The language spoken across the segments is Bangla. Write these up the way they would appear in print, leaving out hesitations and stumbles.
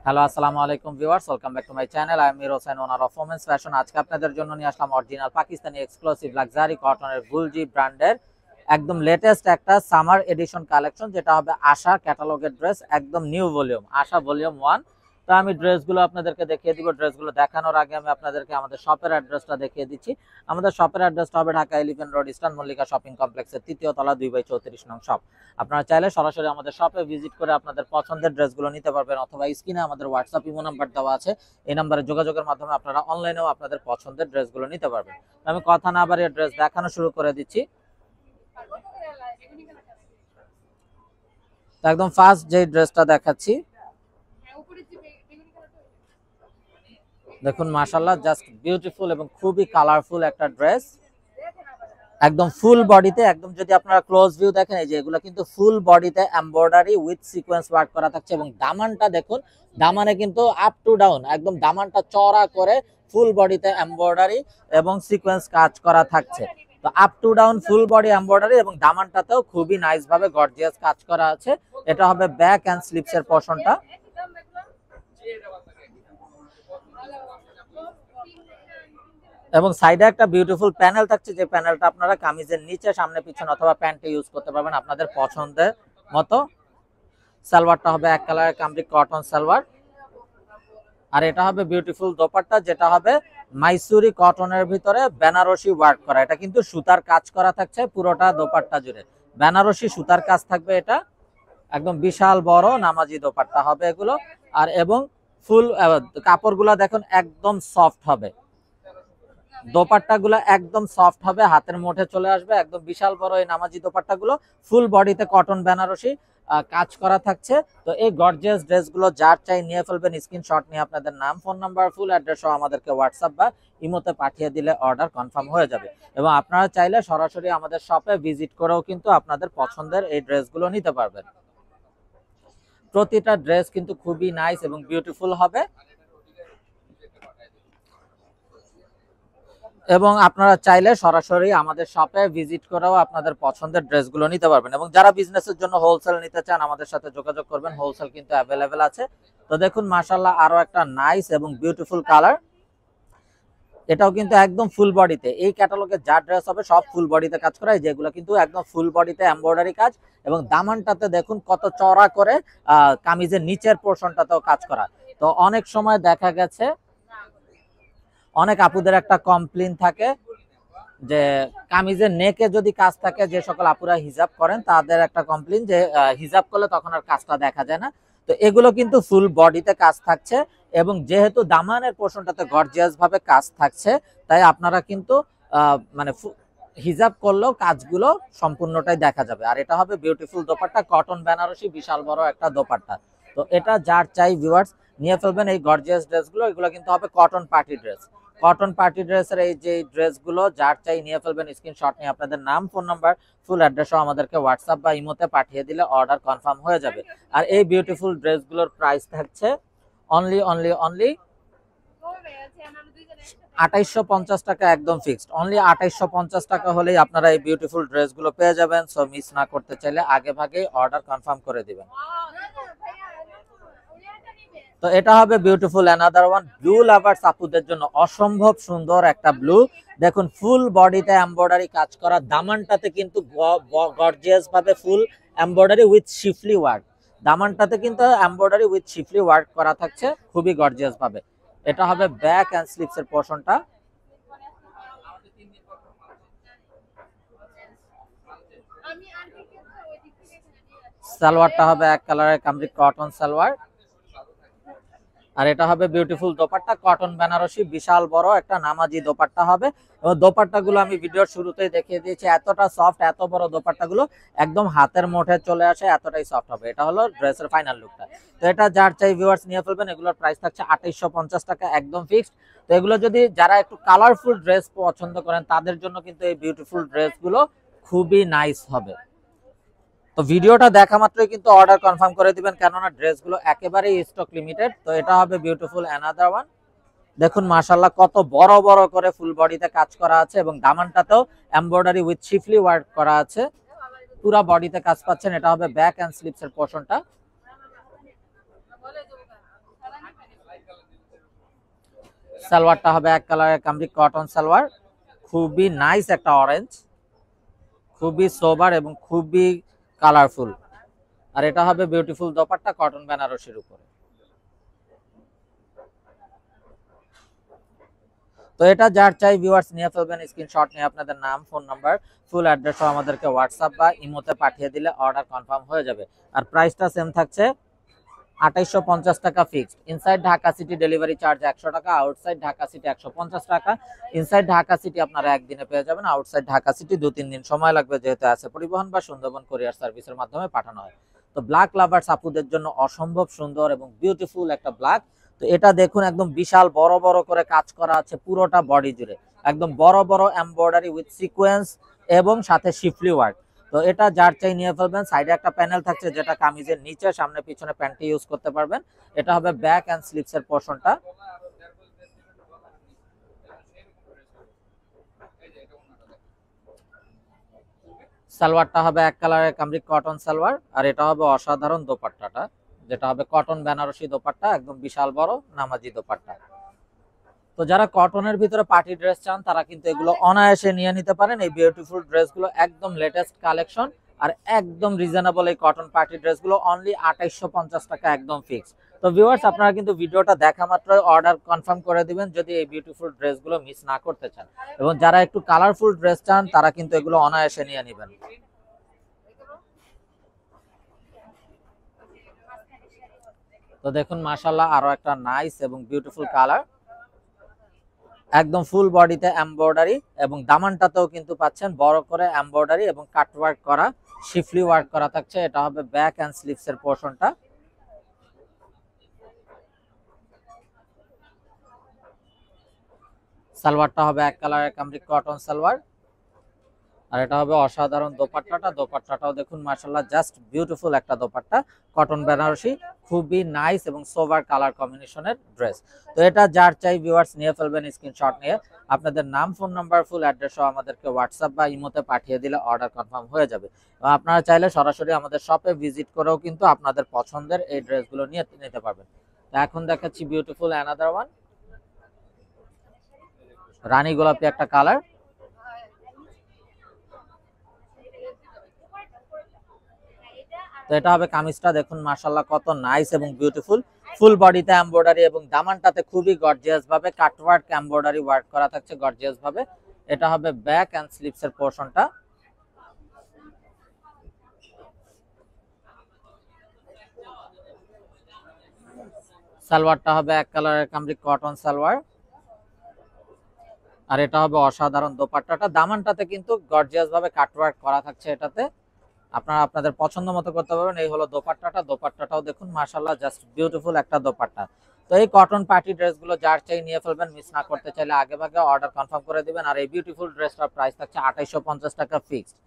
হ্যালো, আসসালামু আলাইকুম viewers, welcome back to my channel. I am Mir Hossain, owner of women's fashion. আজকে আপনাদের জন্য নিয়ে আসলাম অরিজিনাল পাকিস্তানি এক্সক্লুসিভ লাক্সারি কটনের গুলজি ব্র্যান্ডের একদম লেটেস্ট একটা সামার এডিশন কালেকশন, যেটা হবে আশা ক্যাটালগের ড্রেস, একদম নিউ ভলিউম, আশা ভলিউম 1। তো আমি ড্রেসগুলো আপনাদেরকে দেখিয়ে দিব। ড্রেসগুলো দেখানোর আগে আমি আপনাদেরকে আমাদের শপের অ্যাড্রেসটা দেখিয়ে দিচ্ছি। আমাদের শপের অ্যাড্রেসটা হবে Dhaka elephant road, eastern Mallika shopping কমপ্লেক্সের 3য় তলা 2/34 নং শপ। আপনারা চাইলে সরাসরি আমাদের শপে ভিজিট করে আপনাদের পছন্দের ড্রেসগুলো নিতে পারবেন, অথবা স্ক্রিনে আমাদের হোয়াটসঅ্যাপ ইমো নাম্বার দেওয়া আছে, এই নাম্বারে যোগাযোগের মাধ্যমে আপনারা অনলাইনেও আপনাদের পছন্দের ড্রেসগুলো নিতে পারবেন। আমি কথা না বাড়িয়ে ড্রেস দেখানো শুরু করে দিচ্ছি। তো একদম ফার্স্ট যে ড্রেসটা দেখাচ্ছি, দেখুন মাশাআল্লাহ, জাস্ট বিউটিফুল এবং খুবই কালারফুল একটা ড্রেস, একদম ফুল বডিতে, একদম যদি আপনারা ক্লোজ ভিউ দেখেন, এই যে এগুলো কিন্তু ফুল বডিতে এমব্রয়ডারি উইথ সিকোয়েন্স ওয়ার্ক করা থাকছে। এবং দামানটা দেখুন, দামানে কিন্তু আপ টু ডাউন একদম দামানটা চওড়া করে ফুল বডিতে এমব্রয়ডারি এবং সিকোয়েন্স কাজ করা থাকছে। তো up to down full body embroidery এবং দামানটাতেও খুবই নাইস ভাবে গর্জিয়াস কাজ করা আছে। এটা হবে ব্যাক এন্ড স্লিপস এর পোরশনটা। এবং সাইডে একটা বিউটিফুল প্যানেল থাকছে, যে প্যানেলটা আপনারা কামিজের নিচে, সামনে পিছনে অথবা প্যান্টে ইউজ করতে পারবেন আপনাদের পছন্দের মতো। সালোয়ারটা হবে এক কালারের কামরিক কটন সালোয়ার, আর এটা হবে বিউটিফুল দোপাট্টা, যেটা হবে মাইসুরি কটনের ভিতরে বেনারসি ওয়ার্ক করা। এটা কিন্তু সুতার কাজ করা থাকছে পুরোটা দোপাট্টা জুড়ে, বেনারসি সুতার কাজ থাকবে। এটা একদম বিশাল বড় নামাজি দোপাট্টা হবে এগুলো। আর এবং ফুল কাপড়গুলো দেখুন একদম সফট হবে, দোপাট্টাগুলো একদম সফট হবে, হাতের মুঠে চলে আসবে। একদম বিশাল বড় এই নামাজি দোপাট্টাগুলো ফুল বডিতে কটন বেনারসি কাজ করা থাকছে। তো এই গর্জিয়াস ড্রেসগুলো যার চাই নিয়ে ফেলবেন, স্ক্রিনশট নিয়ে আপনাদের নাম, ফোন নাম্বার, ফুল অ্যাড্রেস সহ আমাদেরকে হোয়াটসঅ্যাপ বা ইমোতে পাঠিয়ে দিলে অর্ডার কনফার্ম হয়ে যাবে। এবং আপনারা চাইলে সরাসরি আমাদের শপে ভিজিট করেও কিন্তু আপনাদের পছন্দের এই ড্রেসগুলো নিতে পারবেন। প্রতিটা ড্রেস কিন্তু খুবই নাইস এবং বিউটিফুল হবে। এবং আপনারা চাইলে সরাসরি আমাদের শপে ভিজিট করেও আপনাদের পছন্দের ড্রেসগুলো নিতে পারবেন। এবং যারা বিজনেসের জন্য হোলসেল নিতে চান, আমাদের সাথে যোগাযোগ করবেন, হোলসেল কিন্তু অ্যাভেলেবেল আছে। তো দেখুন মাশাআল্লাহ, আরো একটা নাইস এবং বিউটিফুল কালার। এটাও কিন্তু একদম ফুল বডিতে, এই ক্যাটালগে যা ড্রেস হবে সব ফুল বডিতে কাজ করা, যেগুলো কিন্তু একদম ফুল বডিতে এমব্রয়ডারি কাজ। এবং দামানটাতে দেখুন কত চওড়া করে কামিজের নিচের পোর্শনটাতেও কাজ করা। তো অনেক সময় দেখা গেছে অনেক আপুদের একটা কমপ্লেইন থাকে যে কামিজের নেকে যদি কাজ থাকে, যে সকল আপুরা হিজাব করেন তাদের একটা কমপ্লেইন যে হিজাব করলে তখন আর কাজটা দেখা যায় না। তো এগুলো কিন্তু ফুল বডিতে কাজ থাকছে, এবং যেহেতু দামানের পোর্শনটাতে গর্জিয়াস ভাবে কাজ থাকছে, তাই আপনারা কিন্তু মানে হিজাব করলেও কাজগুলো সম্পূর্ণটাই দেখা যাবে। আর এটা হবে বিউটিফুল দোপাট্টা, কটন বেনারসি, বিশাল বড় একটা দোপাট্টা। তো এটা যার চাই ভিউয়ার্স নিয়ে ফেলবেন এই গর্জিয়াস ড্রেসগুলো। এগুলো কিন্তু হবে cotton party dress, cotton party ড্রেসের এই যে ড্রেসগুলো যার চাই নিয়ে ফেলবেন, স্ক্রিনশট নিয়ে আপনাদের নাম, ফোন নাম্বার, ফুল অ্যাড্রেসও আমাদেরকে হোয়াটসঅ্যাপ বা ইমোতে পাঠিয়ে দিলে অর্ডার কনফার্ম হয়ে যাবে। আর এই বিউটিফুল ড্রেসগুলোর প্রাইস থাকছে অনলি 2850 টাকা, একদম ফিক্সড। অনলি 2850 টাকা হলেই আপনারা এই বিউটিফুল ড্রেসগুলো পেয়ে যাবেন। সো মিস না করতে চাইলে আগে ভাগেই অর্ডার কনফার্ম করে দিবেন। তো এটা হবে beautiful another one, blue lovers আপুদের জন্য অসম্ভব সুন্দর একটা ব্লু। দেখুন ফুল বডিতে এমব্রয়ডারি কাজ করা, দামানটাতে কিন্তু গর্জিয়াস ভাবে full embroidery with schiffli work, দামানটাতে কিন্তু এমব্রয়ডারি উইথ শিফলি ওয়ার্ক করা থাকছে খুবই গর্জিয়াস ভাবে। এটা হবে ব্যাক এন্ড স্লিপস এর পোরশনটা। সালোয়ারটা হবে এক কালারের কামরিক কটন সালোয়ার, আর এটা হবে বিউটিফুল দোপাট্টা, কটন বেনারসি, বিশাল বড় একটা নামাজি দোপাট্টা হবে। এবং দোপাট্টাগুলো আমি ভিডিওর শুরুতেই দেখিয়ে দিয়েছি, এতটা সফট, এত বড় দোপাট্টাগুলো একদম হাতের মুঠে চলে আসে, এতটাই সফট হবে। এটা হলো ড্রেসের ফাইনাল লুকটা। তো এটা যার চাই ভিউয়ার্স নিয়ে ফেলবেন। এগুলোর প্রাইস থাকছে 2850 টাকা, একদম ফিক্সড। তো এগুলো যদি যারা একটু কালারফুল ড্রেস পছন্দ করেন, তাদের জন্য কিন্তু এই বিউটিফুল ড্রেসগুলো খুবই নাইস হবে। তো ভিডিওটা দেখা মাত্রই কিন্তু অর্ডার কনফার্ম করে দিবেন, কেননা ড্রেসগুলো একেবারেই স্টক লিমিটেড। তো এটা হবে বিউটিফুল অ্যানাদার ওয়ান। দেখুন মাশাআল্লাহ, কত বড় বড় করে ফুল বডিতে কাজ করা আছে, এবং দামানটাতেও এমব্রয়ডারি উইথ শিফলি ওয়ার্ক করা আছে, পুরো বডিতে কাজ পাচ্ছেন। এটা হবে ব্যাক এন্ড স্লিপস এর পোরশনটা। সালোয়ারটা হবে এক কালারের কামরি কটন সালোয়ার, খুবই নাইস একটা অরেঞ্জ, খুবই সোবার এবং খুবই কালারফুল। আর এটা হবে বিউটিফুল দোপাট্টা কটন বেনারসির উপরে। তো এটা যার চাই ভিউয়ার্স নিয়ে ফেলবেন, স্ক্রিনশট নিয়ে আপনাদের নাম, ফোন নাম্বার, ফুল অ্যাড্রেস সহ আমাদেরকে হোয়াটসঅ্যাপ বা ইমোতে পাঠিয়ে দিলে অর্ডার কনফার্ম হয়ে যাবে। আর প্রাইসটা সেম থাকছে 2850 টাকা fixed. Inside Dhaka city delivery charge 100 টাকা, আউটসাইড ঢাকা সিটি 150 টাকা। ইনসাইড ঢাকা সিটি আপনারা একদিনে পেয়ে যাবেন, আউটসাইড ঢাকা সিটি 2-3 দিন সময় লাগবে, যেহেতু আছে পরিবহন বা সুন্দরবন কুরিয়ার সার্ভিসের মাধ্যমে পাঠানো হয়। তো ব্ল্যাক লাভার্স আপুদের জন্য অসম্ভব সুন্দর এবং বিউটিফুল একটা ব্ল্যাক। তো এটা দেখুন একদম বিশাল বড় বড় করে কাজ করা আছে পুরোটা বডি জুড়ে, একদম বড় বড় এমব্রয়ডারি উইথ সিকোয়েন্স এবং সাথে শিফলি ওয়ার্ক। তো এটা যার চাই নিয়ে ফেলবেন। সাইডে একটা প্যানেল থাকছে যেটা কামিজের নিচে, সামনে পিছনে প্যান্টে ইউজ করতে পারবেন। এটা হবে ব্যাক এন্ড স্লিভস এর পোরশনটা। সালোয়ারটা হবে এক কালারের কামরিক কটন সালোয়ার, আর এটা হবে অসাধারণ দোপাট্টাটা, যেটা হবে কটন বেনারসি দোপাট্টা, একদম বিশাল বড় নামাজি দোপাট্টা। তো যারা কটনের ভিতরে পার্টি ড্রেস চান তারা কিন্তু এগুলো অনায়াসে নিয়ে নিতে পারেন। এই বিউটিফুল ড্রেসগুলো একদম লেটেস্ট কালেকশন, আর একদম রিজনেবল। এই কটন পার্টি ড্রেসগুলো অনলি 2850 টাকা, একদম ফিক্স। তো ভিউয়ার্স আপনারা কিন্তু ভিডিওটা দেখা মাত্রই অর্ডার কনফার্ম করে দিবেন যদি এই বিউটিফুল ড্রেসগুলো মিস না করতে চান। এবং যারা একটু কালারফুল ড্রেস চান তারা কিন্তু এগুলো অনায়াসে নিয়ে নেবেন। তো দেখুন মাশাআল্লাহ আরো একটা নাইস এবং বিউটিফুল কালার, একদম ফুল বডিতে এমব্রয়ডারি এবং দামানটাতেও কিন্তু পাচ্ছেন বড় করে এমব্রয়ডারি এবং কাট ওয়ার্ক করা, শিফলি ওয়ার্ক করা থাকছে। এটা হবে ব্যাক এন্ড স্লিভস এর পোরশনটা। সালোয়ারটা হবে এক কালারের কামরিক কটন সালোয়ার, আর এটা হবে অসাধারণ দোপাট্টাটা। দোপাট্টাটাও দেখুন মাশাআল্লাহ জাস্ট বিউটিফুল একটা দোপাট্টা, কটন বেনারসি, খুবই নাইস এবং সোভার কালার কম্বিনেশনের ড্রেস। তো এটা যার চাই ভিউয়ার্স নিয়ে ফেলবেন স্ক্রিনশট নিয়ে, আপনাদের নাম, ফোন নাম্বার, ফুল অ্যাড্রেস সহ আমাদেরকে হোয়াটসঅ্যাপ বা ইমোতে পাঠিয়ে দিলে অর্ডার কনফার্ম হয়ে যাবে। এবং আপনারা চাইলে সরাসরি আমাদের শপে ভিজিট করেও কিন্তু আপনাদের পছন্দের এই ড্রেসগুলো নিয়ে নিতে পারবেন। তো এখন দেখাচ্ছি বিউটিফুল অ্যানাদার ওয়ান, রানী গোলাপি একটা কালার। তো এটা হবে কামিজটা, দেখুন মাশাআল্লাহ কত নাইস এবং বিউটিফুল, ফুল বডিতে এমব্রয়ডারি এবং দামানটাতে খুবই গর্জিয়াস ভাবে কাটওয়ার্ক এমব্রয়ডারি ওয়ার্ক করা থাকছে গর্জিয়াস ভাবে। এটা হবে ব্যাক এন্ড স্লিভস এর পোরশনটা। সালোয়ারটা হবে এক কালারের কামরি কটন সালোয়ার, আর এটা হবে অসাধারণ দোপাট্টাটা। দামানটাতে কিন্তু গর্জিয়াস ভাবে কাটওয়ার্ক করা থাকছে, এটাতে আপনারা আপনাদের পছন্দ মতো করতে পারবেন। এই হলো দোপাট্টাটা, দোপাট্টাটাও দেখুন মাশাআল্লাহ জাস্ট বিউটিফুল একটা দোপাট্টা। তো এই কটন পার্টি ড্রেসগুলো যার চাই নিয়ে ফেলবেন, মিস না করতে চাইলে আগে ভাগে অর্ডার কনফার্ম করে দিবেন। আর এই বিউটিফুল ড্রেসটার প্রাইস থাকছে 2850 টাকা ফিক্সড।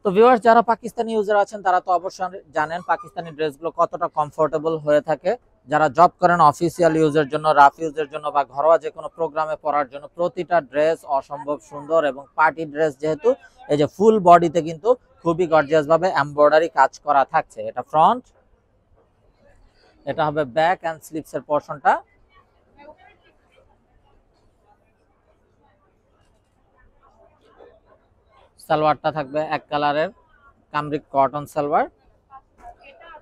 তো ভিউয়ার্স যারা পাকিস্তানি ইউজার আছেন তারা তো অবশ্যই জানেন পাকিস্তানি ড্রেসগুলো কতটা কমফোর্টেবল হয়ে থাকে। যারা জব করেন অফিসিয়াল ইউজের জন্য, রাফ ইউজের জন্য বা ঘরোয়া যে কোনো প্রোগ্রামে পরার জন্য প্রতিটা ড্রেস অসম্ভব সুন্দর। এবং পার্টি ড্রেস যেহেতু, এই যে ফুল বডিতে কিন্তু খুবই গর্জিয়াস ভাবে এমব্রয়ডারি কাজ করা থাকছে। এটা ফ্রন্ট, এটা হবে ব্যাক এন্ড স্লিভস এর পোরশনটা। সালোয়ারটা থাকবে এক কালারের কামরিক কটন সালোয়ার,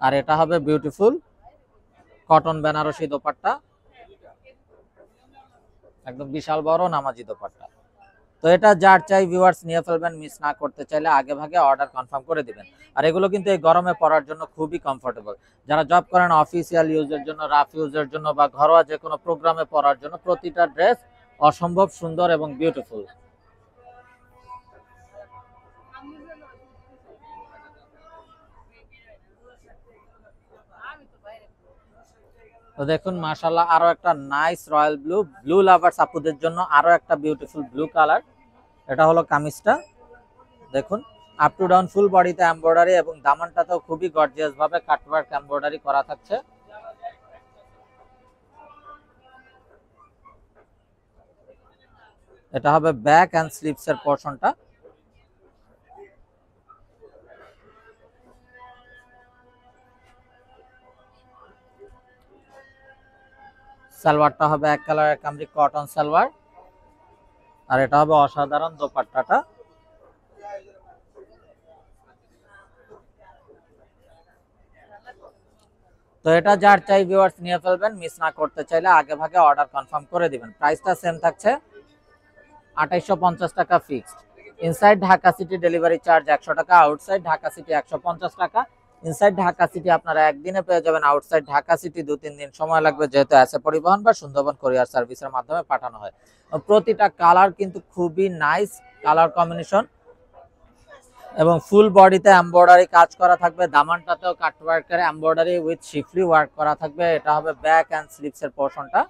আর এটা হবে বিউটিফুল কটন বেনারসি দোপাট্টা, একদম বিশাল বড় নামাজি দোপাট্টা। তো এটা যার চাই ভিউয়ার্স নিয়ে ফেলবেন, মিস না করতে চাইলে আগে ভাগে অর্ডার কনফার্ম করে দিবেন। আর এগুলো কিন্তু এই গরমে পরার জন্য খুবই কমফোর্টেবল। যারা জব করেন অফিসিয়াল ইউজের জন্য, রাফ ইউজের জন্য বা ঘরোয়া যে কোনো প্রোগ্রামে পরার জন্য প্রতিটা ড্রেস অসম্ভব সুন্দর এবং বিউটিফুল। তো দেখুন মাশাআল্লাহ আরো একটা nice royal blue, blue lovers আপুদের জন্য আরো একটা বিউটিফুল ব্লু কালার। এটা হলো কামিজটা, দেখুন আপ টু ডাউন ফুল বডিতে এমব্রয়ডারি এবং দামানটাতেও খুবই গর্জিয়াস ভাবে কাটওয়ার্ক এমব্রয়ডারি করা থাকছে। এটা হবে ব্যাক এন্ড স্লিভস এর পোরশনটা। সালোয়ারটা হবে এক কালারের কামরিক কটন সালোয়ার, আর এটা হবে অসাধারণ দোপাট্টাটা। তো এটা যার চাই ভিউয়ার্স নিয়ে ফেলবেন, মিস না করতে চাইলে আগে ভাগে অর্ডার কনফার্ম করে দিবেন। প্রাইসটা সেম থাকছে 2850 টাকা fixed. Inside Dhaka city delivery charge 100 টাকা, আউটসাইড ঢাকা সিটি 150 টাকা। ইনসাইড ঢাকা সিটি আপনারা একদিনে পেয়ে যাবেন, আউটসাইড ঢাকা সিটি 2-3 দিন সময় লাগবে, যেহেতু এসে পরিবহন বা সুন্দরবন কুরিয়ার সার্ভিসের মাধ্যমে পাঠানো হয়। প্রতিটা কালার কিন্তু খুবই নাইস কালার কম্বিনেশন এবং ফুল বডিতে এমব্রয়ডারি কাজ করা থাকবে। দামানটাতেও কাটওয়ার্কের এমব্রয়ডারি উইথ শিফলি ওয়ার্ক করা থাকবে। এটা হবে ব্যাক এন্ড স্লিভস এর পোরশনটা।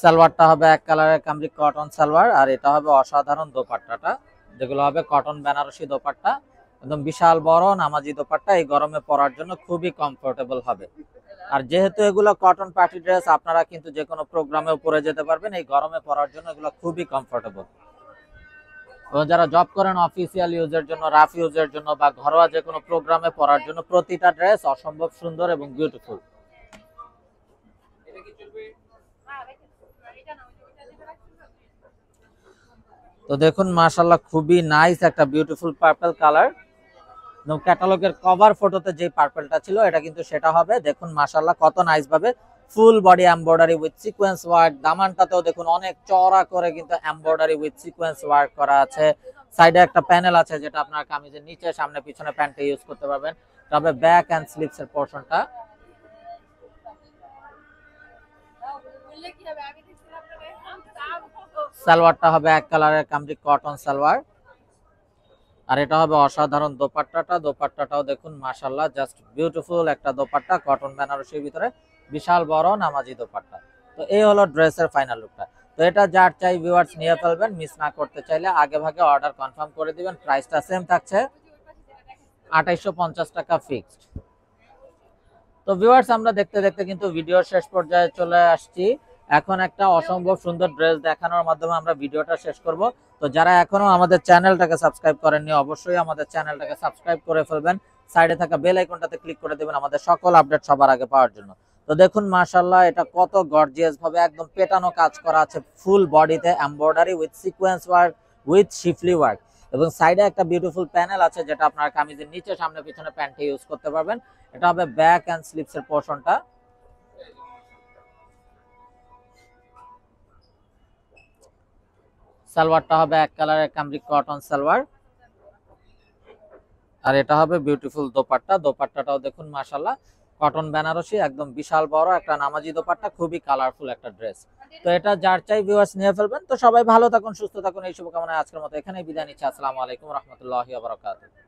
সালোয়ারটা হবে এক কালারের কামরিক কটন সালোয়ার, আর এটা হবে অসাধারণ দোপাট্টাটা, যেগুলো হবে কটন বেনারসি দোপাট্টা, একদম বিশাল বড় নামাজি দোপাট্টা। এই গরমে পরার জন্য খুবই কমফোর্টেবল হবে। আর যেহেতু এগুলো কটন পার্টি ড্রেস, আপনারা কিন্তু যে কোনো প্রোগ্রামেও পরে যেতে পারবেন। এই গরমে পরার জন্য এগুলো খুবই কমফোর্টেবল। এবং যারা জব করেন অফিসিয়াল ইউজের জন্য, রাফ ইউজের জন্য বা ঘরোয়া যে কোনো প্রোগ্রামে পরার জন্য প্রতিটা ড্রেস অসম্ভব সুন্দর এবং বিউটিফুল। তো দেখুন মাশাআল্লাহ খুবই নাইস একটা বিউটিফুল পার্পল কালার। এবং ক্যাটালগের কভার ফটোতে যে পার্পলটা ছিল এটা কিন্তু সেটা হবে। দেখুন মাশাআল্লাহ কত নাইস ভাবে full body embroidery with sequence work. দামানটাতেও দেখুন অনেক চওড়া করে কিন্তু এমব্রয়ডারি উইথ সিকোয়েন্স ওয়ার্ক করা আছে। সাইডে একটা প্যানেল আছে যেটা আপনার কামিজের নিচে সামনে পিছনে প্যান্টে ইউজ করতে পারবেন। তবে ব্যাক এন্ড স্লিভস এর পোরশনটা। সালোয়ারটা হবে এক কালারের কামরিক কটন সালোয়ার, আর এটা হবে অসাধারণ দোপাট্টাটা। দোপাট্টাটাও দেখুন মাশাআল্লাহ জাস্ট বিউটিফুল একটা দোপাট্টা, কটন বেনারসির ভিতরে বিশাল বড় নামাজি দোপাট্টা। তো এই হলো ড্রেসের ফাইনাল লুকটা। তো এটা যার চাই ভিউয়ার্স নিয়ে ফেলবেন, মিস না করতে চাইলে আগে ভাগে অর্ডার কনফার্ম করে দিবেন। প্রাইসটা সেম থাকছে 2850 টাকা ফিক্সড। তো ভিউয়ার্স আমরা দেখতে দেখতে কিন্তু ভিডিওর শেষ পর্যায়ে চলে আসছি। এখন একটা অসম্ভব সুন্দর ড্রেস দেখানোর মাধ্যমে আমরা ভিডিওটা শেষ করব। তো যারা এখনো আমাদের চ্যানেলটাকে সাবস্ক্রাইব করেননি, অবশ্যই আমাদের চ্যানেলটাকে সাবস্ক্রাইব করে ফেলবেন। সাইডে থাকা বেল আইকনটাতে ক্লিক করে দিবেন আমাদের সকল আপডেট সবার আগে পাওয়ার জন্য। তো দেখুন মাশাআল্লাহ এটা কত গর্জিয়াস ভাবে একদম পেটানো কাজ করা আছে, ফুল বডিতে embroidery with sequence work with schiffli work, এবং সাইডে একটা বিউটিফুল প্যানেল আছে যেটা আপনার কামিজের নিচে সামনে পিছনে প্যান্টে ইউজ করতে পারবেন। এটা হবে ব্যাক এন্ড স্লিভস এর পোরশনটা। সালোয়ারটা হবে এক কালারের কামরিক কটন সালোয়ার, আর এটা হবে বিউটিফুল দোপাট্টা। দোপাট্টাটাও দেখুন মাশাআল্লাহ কটন বেনারসি, একদম বিশাল বড় একটা নামাজি দোপাট্টা, খুবই কালারফুল একটা ড্রেস। তো এটা যার চাই ভিউয়ার্স নিয়ে ফেলবেন। তো সবাই ভালো থাকুন, সুস্থ থাকুন, এই শুভকামনায় আজকের মতো এখানেই বিদায় নিচ্ছি। আসসালামু আলাইকুম রহমতুল্লাহি ওয়া বারাকাতুহু।